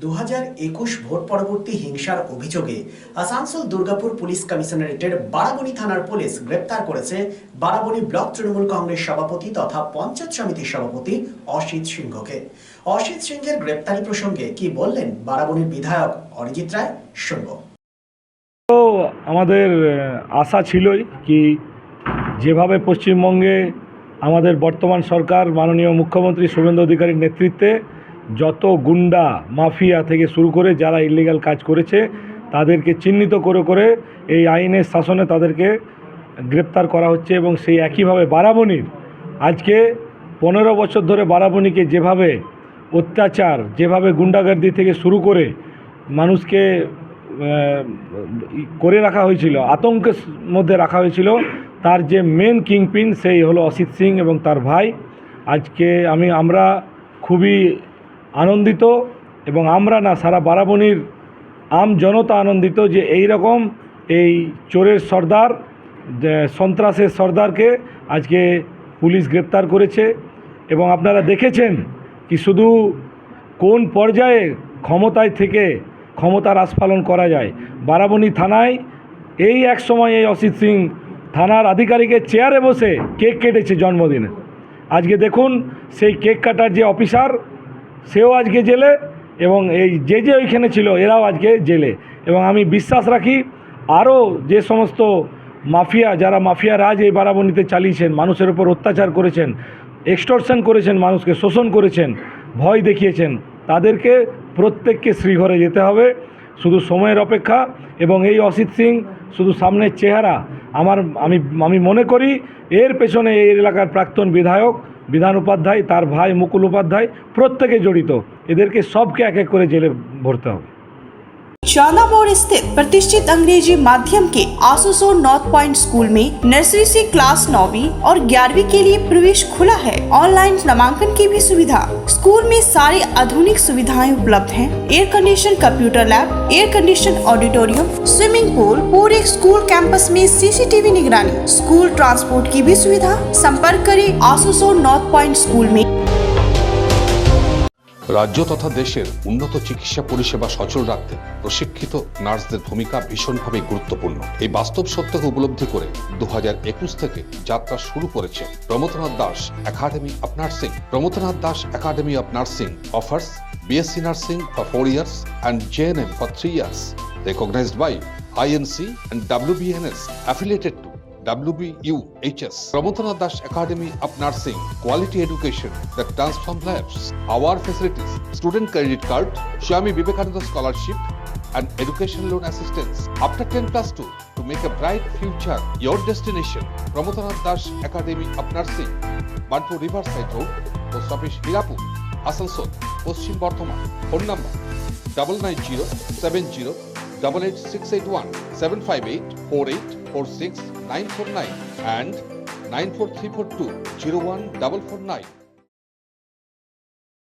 2021 vote পরবর্তী হিংসার অভিযোগে আসানসোল দুর্গাপুর পুলিশ কমিশনারেটের বারাবণী থানার পুলিশ গ্রেপ্তার করেছে বারাবণী ব্লক তৃণমূল কংগ্রেস সভাপতি তথা পঞ্চায়েত সমিতির সভাপতি অসিত সিংহকে। অসিত সিংহের গ্রেপ্তারি প্রসঙ্গে কি বললেন বারাবণীর বিধায়ক অরিজিৎ রায়, শুনব। আমাদের আশা ছিলই কি যেভাবে পশ্চিমবঙ্গে আমাদের বর্তমান সরকার মাননীয় মুখ্যমন্ত্রী শুভেন্দু অধিকারীর নেতৃত্বে যত গুন্ডা মাফিয়া থেকে শুরু করে যারা ইলিগাল কাজ করেছে তাদেরকে চিহ্নিত করে এই আইনের শাসনে তাদেরকে গ্রেপ্তার করা হচ্ছে এবং সেই একইভাবে বারাবণীর আজকে 15 বছর ধরে বারাবণীকে যেভাবে অত্যাচার, যেভাবে গুন্ডাগার্দি থেকে শুরু করে মানুষকে করে রাখা হয়েছিল, আতঙ্কের মধ্যে রাখা হয়েছিল, তার যে মেন কিংপিন সেই হলো অসিত সিং এবং তার ভাই। আজকে আমরা খুবই আনন্দিত এবং আমরা না সারা বারাবণীর আম জনতা আনন্দিত যে এই রকম এই চোরের সর্দার, সন্ত্রাসের সর্দারকে আজকে পুলিশ গ্রেপ্তার করেছে। এবং আপনারা দেখেছেন কি শুধু কোন পর্যায়ে ক্ষমতায় থেকে ক্ষমতার আস্ফালন করা যায়। বারাবণী থানায় এই এক সময় এই অসিত সিং থানার আধিকারিকের চেয়ারে বসে কেক কেটেছে জন্মদিনে। আজকে দেখুন সেই কেক কাটার যে অফিসার সেও আজকে জেলে এবং এই যে ওইখানে ছিল এরাও আজকে জেলে। এবং আমি বিশ্বাস রাখি আরও যে সমস্ত মাফিয়া, যারা মাফিয়া রাজ এই বারাবণীতে চালিয়েছেন, মানুষের উপর অত্যাচার করেছেন, এক্সটর্শন করেছেন, মানুষকে শোষণ করেছেন, ভয় দেখিয়েছেন, তাদেরকে প্রত্যেককে শ্রীঘরে যেতে হবে। শুধু সময়ের অপেক্ষা। এবং এই অসিত সিং শুধু সামনের চেহারা, আমি মনে করি এর পেছনে এই এলাকার প্রাক্তন বিধায়ক বিধান উপাধ্যায়, তার ভাই মুকুল উপাধ্যায় প্রত্যেকে জড়িত। এদেরকে सबके एक एक করে জেলে ভরতে হবে। चांदा मोड़ स्थित प्रतिष्ठित अंग्रेजी माध्यम के आसुसोर नॉर्थ पॉइंट स्कूल में नर्सरी से क्लास 9वीं और 11वीं के लिए प्रवेश खुला है। ऑनलाइन नामांकन की भी सुविधा। स्कूल में सारी आधुनिक सुविधाएं उपलब्ध हैं। Air condition computer lab, air condition auditorium, swimming pool, पूरे स्कूल कैंपस में सीसीटीवी निगरानी, स्कूल ट्रांसपोर्ट की भी सुविधा। संपर्क करें आसुसोर नॉर्थ पॉइंट स्कूल में। রাজ্য তথা দেশের উন্নত চিকিৎসা পরিষেবা সচল রাখতে প্রশিক্ষিত নার্সদের ভূমিকা ভীষণভাবে গুরুত্বপূর্ণ। এই বাস্তব সত্যকে উপলব্ধি করে 2021 থেকে যাত্রা শুরু করেছে Pramathanath Das academy of nursing. Pramathanath Das academy of nursing offers BSc Nursing for 4 years and JNM for 3 years, recognized by INC and WBNS, affiliated to WBUHS. Pramodanath Das Academy of Nursing, quality education that transforms lives. Our facilities: student credit card, Swami Vivekananda scholarship, and education loan assistance. After 10+2, to make a bright future your destination. Pramodanath Das Academy of Nursing, Banpur Riverside Road, Post Office Hirapur, Asansol, Paschim Bardhaman. Phone number 9907088681 7584846 949 and 94342 01449.